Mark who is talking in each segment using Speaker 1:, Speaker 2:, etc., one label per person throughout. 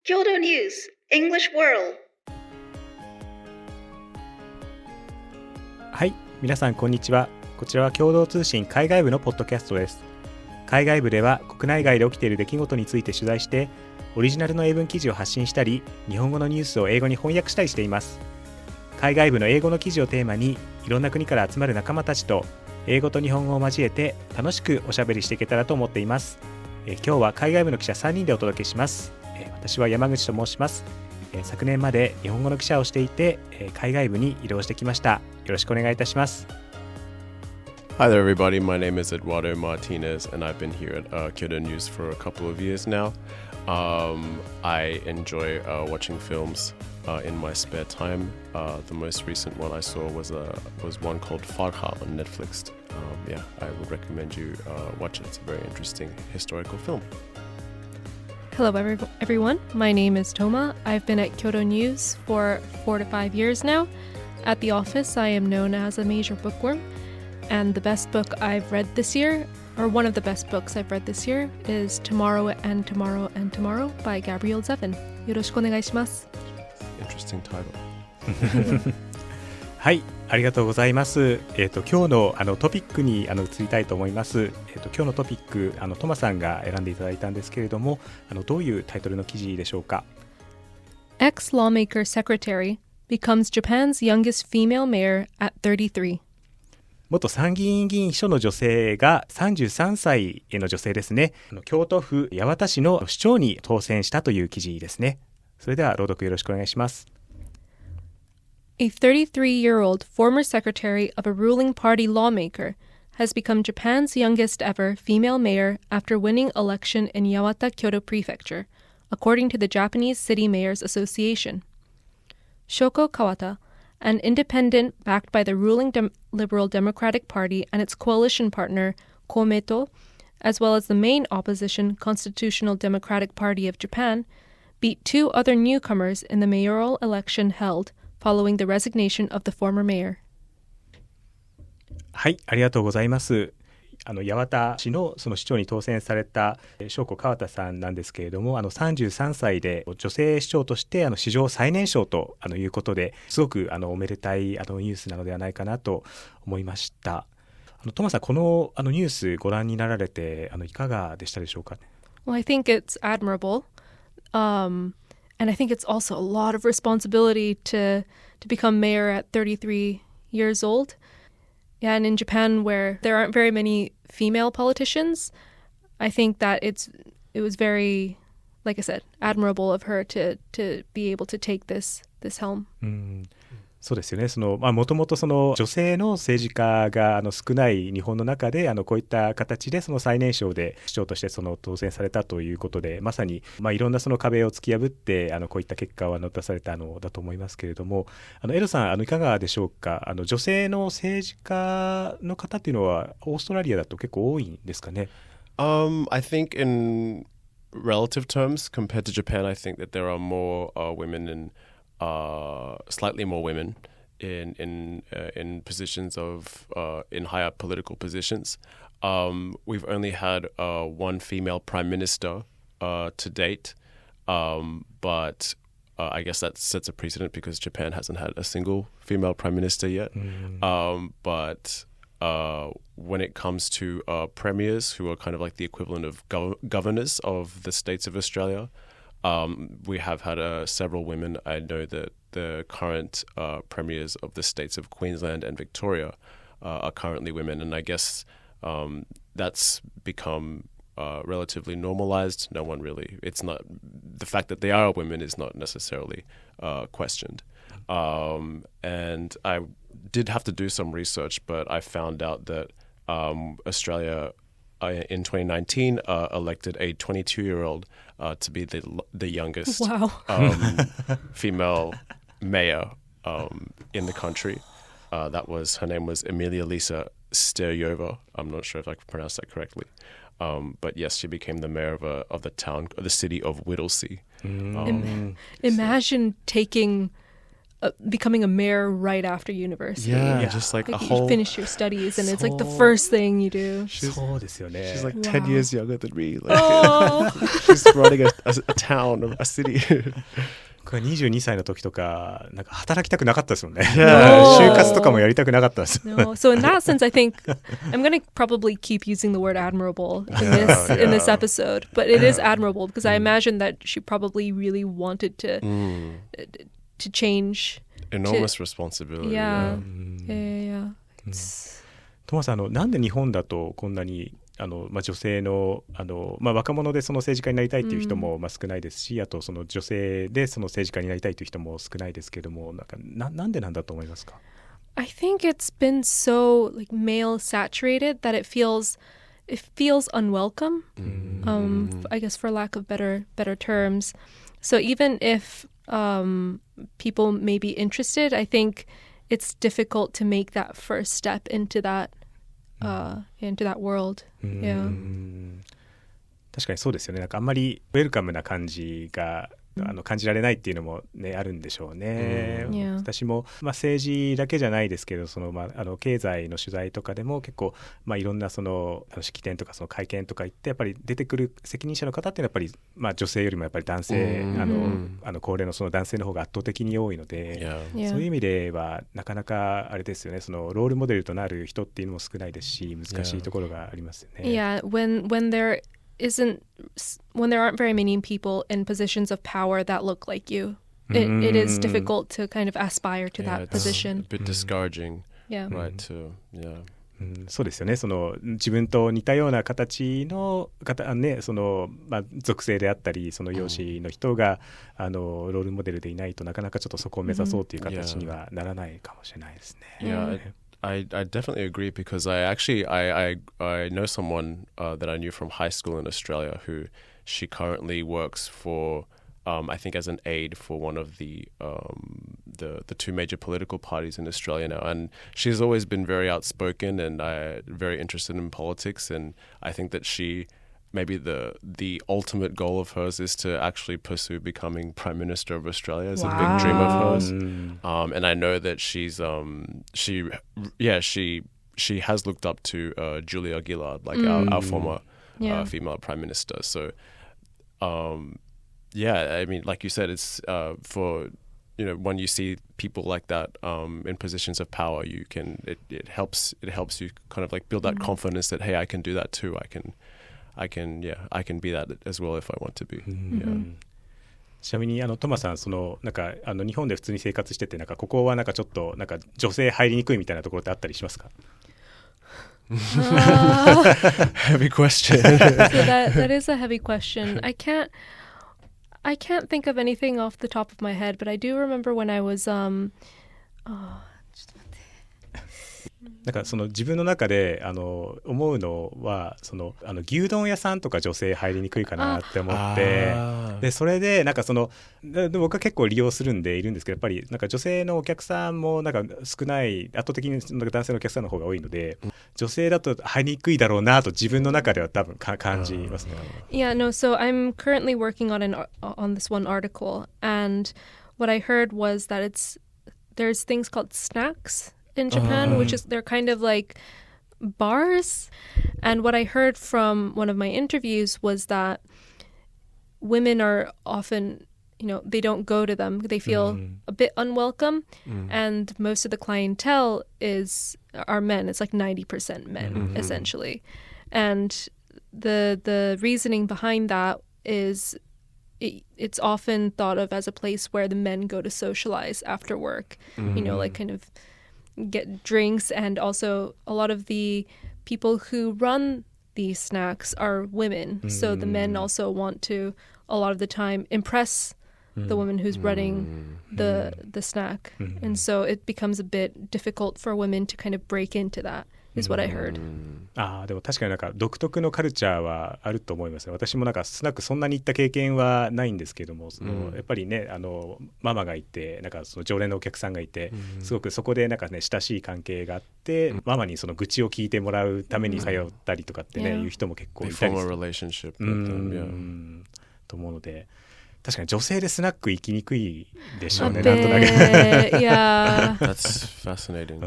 Speaker 1: Kyoto News English World。
Speaker 2: はい、皆さんこんにちは。こちらは共同通信海外部のポッドキャストです。海外部では国内外で起きている出来事について取材してオリジナルの英文記事を発信したり、日本語のニュースを英語に翻訳したりしています。海外部の英語の記事をテーマにいろんな国から集まる仲間たちと英語と日本語を交えて楽しくおしゃべりしていけたらと思っています。今日は海外部の記者3人でお届けします。私は山口と申します。昨年まで日本語の記者をしていて海外部に移動してきました。よろしくお願いいたします。
Speaker 3: Hi there, everybody. My name is Eduardo Martinez, and I've been here at Kyoto News for a couple of years now. I enjoy watching films in my spare time. The most recent one I saw was one called Farha on Netflix. I would recommend you watch it. It's a very interesting historical film.
Speaker 4: Hello, everyone. My name is Toma. I've been at Kyoto News for 4 to 5 years now. At the office, I am known as a major bookworm. And the best book I've read this year, or one of the best books I've read this year, is Tomorrow and Tomorrow and Tomorrow by Gabrielle Zevin. よろしくお願いします。
Speaker 3: Interesting title.
Speaker 2: はい、ありがとうございます。今日のトピックに移りたいと思います。今日のトピックトマさんが選んでいただいたんですけれども、どういうタイトルの記事でしょうか。
Speaker 4: Ex-lawmaker secretary becomes Japan's youngest female mayor at 33.
Speaker 2: 元参議院議員秘書の女性が33歳の女性ですね。京都府八幡市の市長に当選したという記事ですね。それでは朗読よろしくお願いします。
Speaker 4: A 33-year-old former secretary of a ruling party lawmaker has become Japan's youngest ever female mayor after winning election in Yawata, Kyoto Prefecture, according to the Japanese City Mayors Association. Shoko Kawata, an independent backed by the ruling Liberal Democratic Party and its coalition partner, Komeito, as well as the main opposition Constitutional Democratic Party of Japan, beat 2 other newcomers in the mayoral election held following the resignation of the former mayor.
Speaker 2: はい、ありがとうございます。八幡市のその市長に当選されたShoko Kawataさんなんですけれども、33歳で女性市長として史上最年少ということで、すごくおめでたいニュースなのではないかなと思いました。トマさん、このニュースご覧になられていかがでしたでしょうか。
Speaker 4: Well, I think it's admirable. And I think it's also a lot of responsibility to become mayor at 33 years old. Yeah, and in Japan, where there aren't very many female politicians, I think that it was very, like I said, admirable of her to be able to take this helm.
Speaker 2: そうですよね。もともと女性の政治家が少ない日本の中でこういった形で最年少で市長として当選されたということで、まさにいろんな壁を突き破ってこういった結果を出されたのだと思いますけれども、エドさんいかがでしょうか。女性の政治家の方っていうのはオーストラリアだと結構多いんですかね。
Speaker 3: I think in relative terms compared to Japan, I think that there are more women in slightly more women in positions of in higher political positions. We've only had one female prime minister to date, but I guess that sets a precedent because Japan hasn't had a single female prime minister yet. But when it comes to premiers, who are kind of like the equivalent of governors of the states of Australia, we have had several women. I know that the current premiers of the states of Queensland and Victoria are currently women, and I guess that's become relatively normalized. No one really, it's not, the fact that they are women is not necessarily questioned. And I did have to do some research, but I found out that Australia in 2019 elected a 22-year-old to be the youngest female mayor in the country. Her name was Emilia Lisa Steryova. I'm not sure if I pronounced that correctly. But yes, she became the mayor of the city of Whittlesea.
Speaker 4: Imagine taking becoming a mayor right after university.
Speaker 3: Yeah, just like a
Speaker 4: you
Speaker 3: whole...
Speaker 4: finish your studies and it's like the first thing you do.
Speaker 2: そうですよね。
Speaker 3: She's like
Speaker 4: Wow.
Speaker 3: 10 years younger than me. Like,
Speaker 4: Oh.
Speaker 3: she's running a town, a city.
Speaker 2: 僕は22歳の時とかなんか働きたくなかったですよね。
Speaker 3: Yeah.
Speaker 2: 就活とかもやりたくなかったです。
Speaker 4: No. So in that sense, I think I'm going to probably keep using the word admirable in this episode, but it is admirable because I imagine that she probably really wanted to change.
Speaker 3: Enormous responsibility.
Speaker 4: Yeah. Yeah. It's-
Speaker 2: トマさんなんで日本だとこんなに女性の若者でその政治家になりたいという人も少ないですし、あとその女性でその政治家になりたいという人も少ないですけれども、なんでなんだと思いますか？
Speaker 4: I think it's been so like male saturated that it feels unwelcome. I guess for lack of better terms. So even if people may be interested, I think it's difficult to make that first step into that world. Yeah.
Speaker 2: 確かにそうですよね。なんかあんまりウェルカムな感じが感じられないっていうのもねあるんでしょうね。
Speaker 4: Yeah.
Speaker 2: 私も政治だけじゃないですけど、その経済の取材とかでも結構いろんなその式典とかその会見とか行ってやっぱり出てくる責任者の方っていうのはやっぱり女性よりもやっぱり男性高齢のその男性の方が圧倒的に多いので、
Speaker 3: Yeah.
Speaker 2: そういう意味ではなかなかあれですよね。そのロールモデルとなる人っていうのも少ないですし、難しいところがありますよね。
Speaker 4: Yeah. When there aren't very many people in positions of power that look like you, it is difficult to kind of aspire to that
Speaker 3: It's
Speaker 4: position.
Speaker 3: a bit discouraging,
Speaker 4: Yeah.
Speaker 3: right? To yeah.
Speaker 2: そうですよね。その自分と似たような形の方ね、その属性であったりその容姿の人がロールモデルでいないとなかなかちょっとそこを目指そうという形にはならないかもしれないですね。
Speaker 3: Yeah, I definitely agree because I know someone that I knew from high school in Australia who she currently works for I think as an aide for one of the two major political parties in Australia now, and she's always been very outspoken and very interested in politics, and I think that she maybe the ultimate goal of hers is to actually pursue becoming Prime Minister of Australia. It's a big dream of hers. And I know that she has looked up to Julia Gillard, like our former female Prime Minister. So I mean, like you said, it's for when you see people like that in positions of power, it helps you kind of like build that confidence that hey, I can do that too. I can be that as well if I want to be. Yeah.
Speaker 2: ちなみにトマさんなんか日本で普通に生活しててなんかここはなんかちょっとなんか女性入りにくいみたいなところってあったりしますか？
Speaker 3: Heavy question.
Speaker 4: So that is a heavy question. I can't think of anything off the top of my head, but I do remember when I was
Speaker 2: なんかその自分の中で思うのは牛丼屋さんとか女性入りにくいかなって思って、でそれでなんかで僕は結構利用するんでいるんですけど、やっぱりなんか女性のお客さんもなんか少ない、圧倒的になんか男性のお客さんの方が多いので、女性だと入りにくいだろうなと自分の中では多分感じますね。
Speaker 4: Yeah, no, so I'm currently working on this one article, and what I heard was that there's things called snacks in Japan, which is they're kind of like bars. And what I heard from one of my interviews was that women are often, they don't go to them. They feel a bit unwelcome. And most of the clientele are men. It's like 90% men, essentially. And the reasoning behind that is it's often thought of as a place where the men go to socialize after work, like kind of get drinks, and also a lot of the people who run these snacks are women. So the men also want to, a lot of the time, impress the woman who's running the snack. And so it becomes a bit difficult for women to kind of break into that, is what I heard.
Speaker 2: でも確かになんか独特のカルチャーはあると思いますね。私もなんかスナックそんなに行った経験はないんですけども、やっぱりねママがいて、なんかその常連のお客さんがいて、すごくそこでなんかね親しい関係があって、ママにその愚痴を聞いてもらうために通ったりとかってね、いう人も結構いたりする。
Speaker 3: They form a relationship with them,
Speaker 2: と思うので、確かに女性でスナック行きにくいでしょうね、
Speaker 4: A
Speaker 2: なんとなく
Speaker 4: bit, yeah.
Speaker 3: That's fascinating.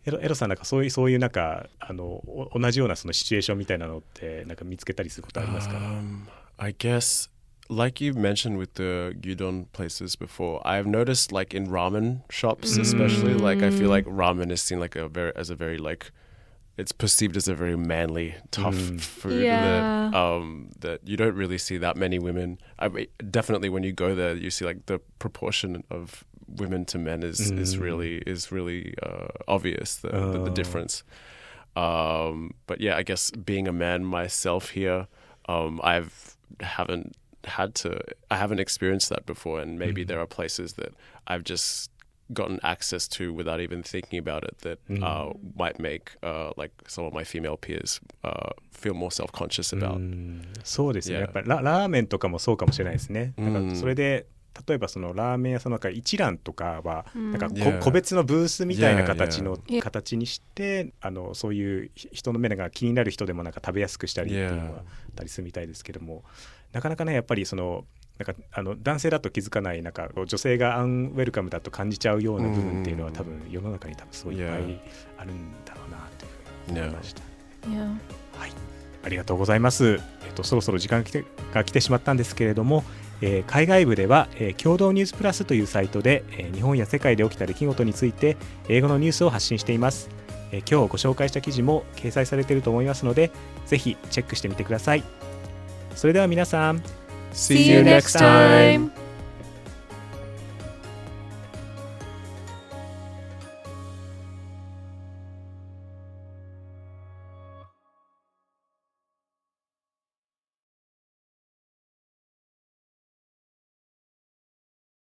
Speaker 2: エロさんなんかそういうなんか同じようなそのシチュエーションみたいなのってなんか見つけたりすることありますか？
Speaker 3: I guess like you mentioned with the gyudon places before, I've noticed like in ramen shops especially, like I feel like ramen is seen like as a very like it's perceived as a very manly, tough food that you don't really see that many women. Definitely when you go there, you see like the proportion of women to men is really obvious, the difference. But yeah, I guess being a man myself here, I haven't experienced that before, and maybe there are places that I've just gotten access to without even thinking about it that might make like some of my female peers feel more self-conscious about.
Speaker 2: そうですね、やっぱりラーメンとかもそうかもしれないですね。なんかそれで例えばそのラーメン屋さんの中一蘭とかはなんか個別のブースみたいな形にしてそういう人の目が気になる人でもなんか食べやすくしたりっていうのはあったりするみたいですけども、なかなかねやっぱりそのなんか男性だと気づかないなんか女性がアンウェルカムだと感じちゃうような部分っていうのは多分世の中に多分すごいいっぱいあるんだろうなというふうに思いました。はい、ありがとうございます。そろそろ時間が来てしまったんですけれども、海外部では、共同ニュースプラスというサイトで、日本や世界で起きた出来事について英語のニュースを発信しています。今日ご紹介した記事も掲載されていると思いますので、ぜひチェックしてみてください。それでは皆さん、
Speaker 4: See you next time!